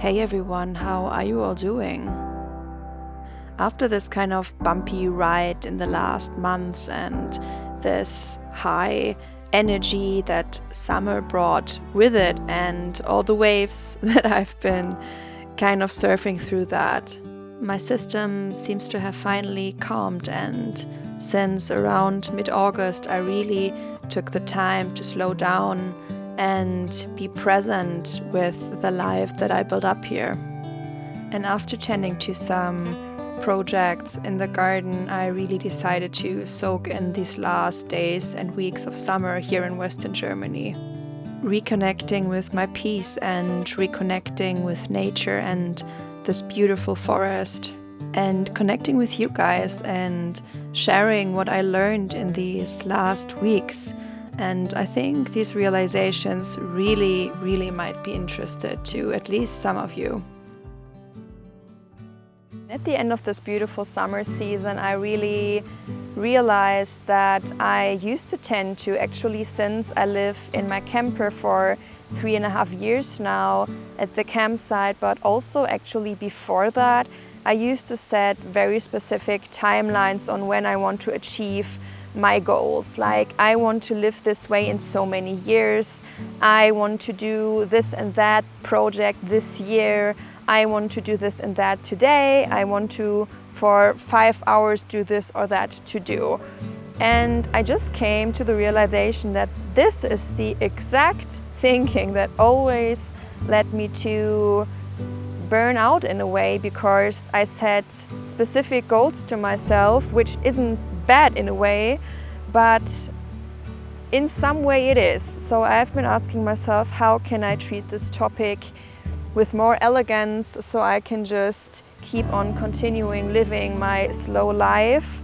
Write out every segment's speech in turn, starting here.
Hey everyone, how are you all doing? After this kind of bumpy ride in the last months and this high energy that summer brought with it and all the waves that I've been kind of surfing through that, my system seems to have finally calmed, and since around mid-August I really took the time to slow down and be present with the life that I built up here. And after tending to some projects in the garden, I really decided to soak in these last days and weeks of summer here in Western Germany, reconnecting with my peace and reconnecting with nature and this beautiful forest, and connecting with you guys and sharing what I learned in these last weeks. And I think these realizations really might be interested to at least some of you. At the end of this beautiful summer season, I really realized that I used to tend to, actually since I live in my camper for 3.5 years now at the campsite, but also actually before that, I used to set very specific timelines on when I want to achieve my goals. Like, I want to live this way in so many years, I want to do this and that project this year, I want to do this and that today, I want to for 5 hours do this or that to do. And I just came to the realization that this is the exact thinking that always led me to burn out in a way, because I set specific goals to myself, which isn't bad in a way, but in some way it is. So I've been asking myself, how can I treat this topic with more elegance so I can just keep on continuing living my slow life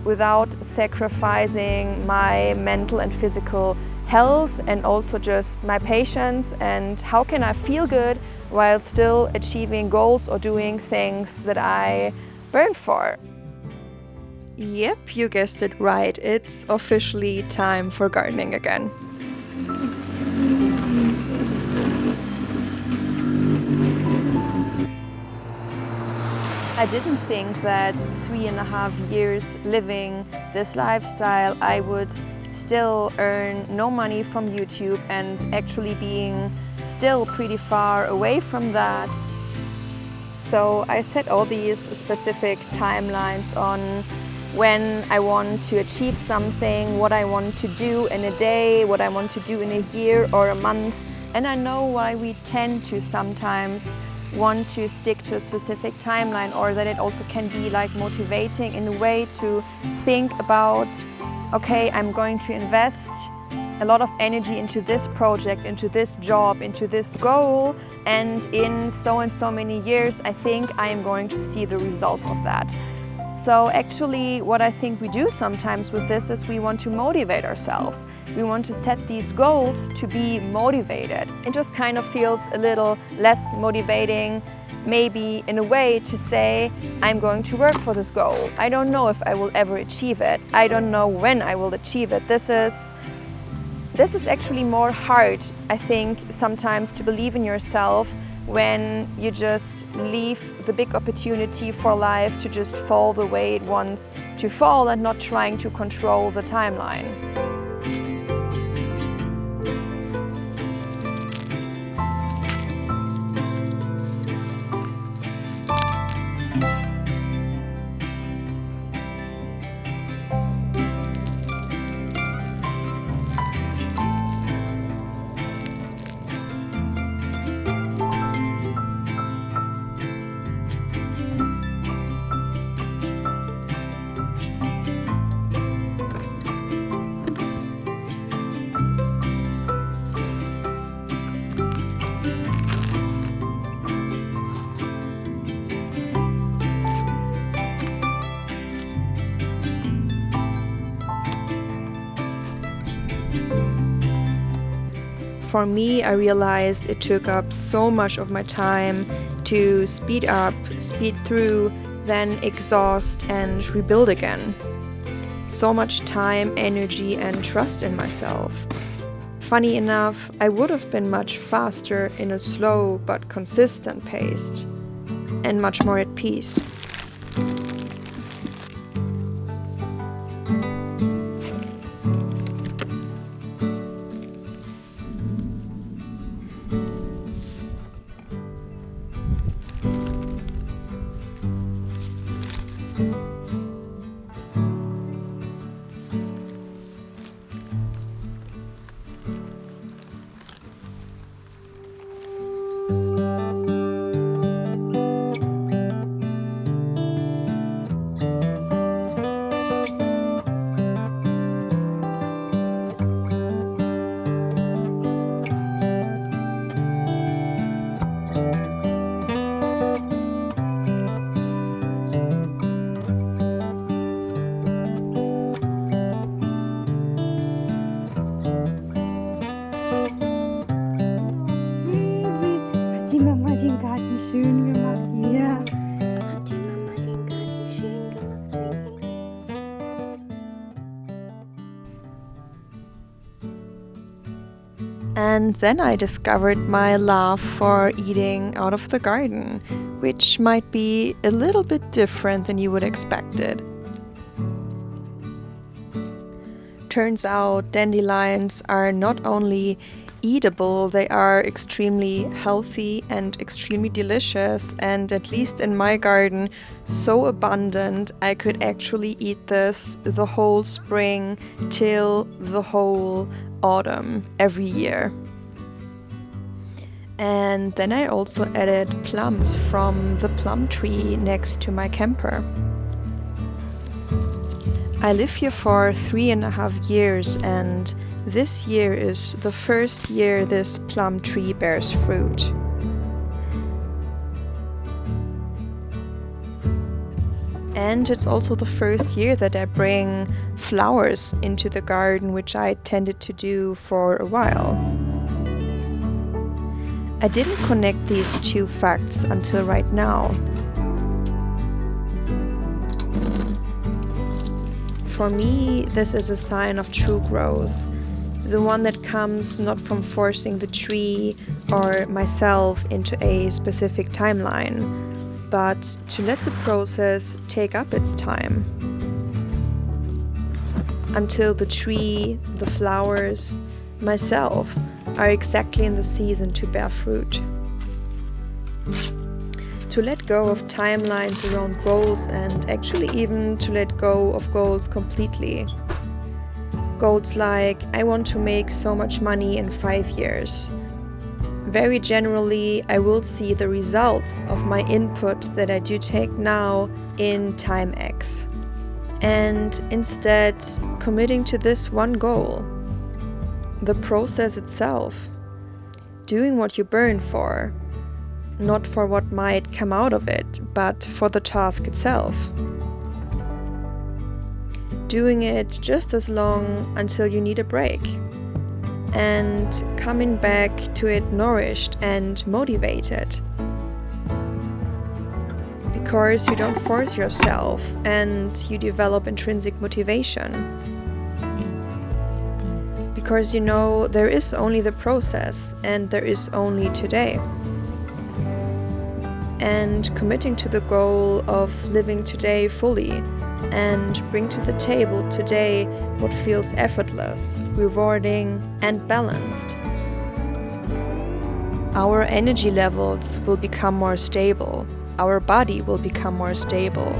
without sacrificing my mental and physical health, and also just my patience, and how can I feel good while still achieving goals or doing things that I burn for. Yep, you guessed it right. It's officially time for gardening again. I didn't think that 3.5 years living this lifestyle, I would still earn no money from YouTube, and actually being still pretty far away from that. So I set all these specific timelines on when I want to achieve something, what I want to do in a day, what I want to do in a year or a month. And I know why we tend to sometimes want to stick to a specific timeline, or that it also can be like motivating in a way to think about, okay, I'm going to invest a lot of energy into this project, into this job, into this goal, and in so and so many years I think I am going to see the results of that. So actually what I think we do sometimes with this is we want to motivate ourselves. We want to set these goals to be motivated. It just kind of feels a little less motivating, maybe in a way, to say, I'm going to work for this goal. I don't know if I will ever achieve it. I don't know when I will achieve it. This is actually more hard, I think, sometimes to believe in yourself when you just leave the big opportunity for life to just fall the way it wants to fall, and not trying to control the timeline. For me, I realized it took up so much of my time to speed up, speed through, then exhaust and rebuild again. So much time, energy and trust in myself. Funny enough, I would have been much faster in a slow but consistent pace, and much more at peace. Hat die Mama den Garten schön gemacht? Ja. Hat die Mama den Garten schön gemacht? And then I discovered my love for eating out of the garden, which might be a little bit different than you would expect it. Turns out dandelions are not only eatable, they are extremely healthy and extremely delicious, and at least in my garden, so abundant I could actually eat this the whole spring till the whole autumn every year. And then I also added plums from the plum tree next to my camper. I live here for 3.5 years, and this year is the first year this plum tree bears fruit. And it's also the first year that I bring flowers into the garden, which I tended to do for a while. I didn't connect these two facts until right now. For me, this is a sign of true growth, the one that comes not from forcing the tree or myself into a specific timeline, but to let the process take up its time until the tree, the flowers, myself are exactly in the season to bear fruit. To let go of timelines around goals, and actually even to let go of goals completely. Goals like, I want to make so much money in 5 years. Very generally, I will see the results of my input that I do take now in time X. And instead, committing to this one goal, the process itself, doing what you burn for, not for what might come out of it, but for the task itself. Doing it just as long until you need a break, and coming back to it nourished and motivated. Because you don't force yourself and you develop intrinsic motivation. Because you know there is only the process and there is only today. And committing to the goal of living today fully and bring to the table today what feels effortless, rewarding, and balanced. Our energy levels will become more stable, our body will become more stable.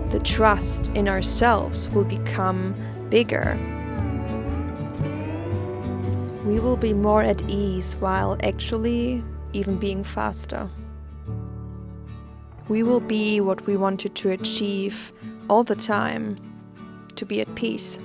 The trust in ourselves will become bigger. We will be more at ease while actually even being faster. We will be what we wanted to achieve all the time, to be at peace.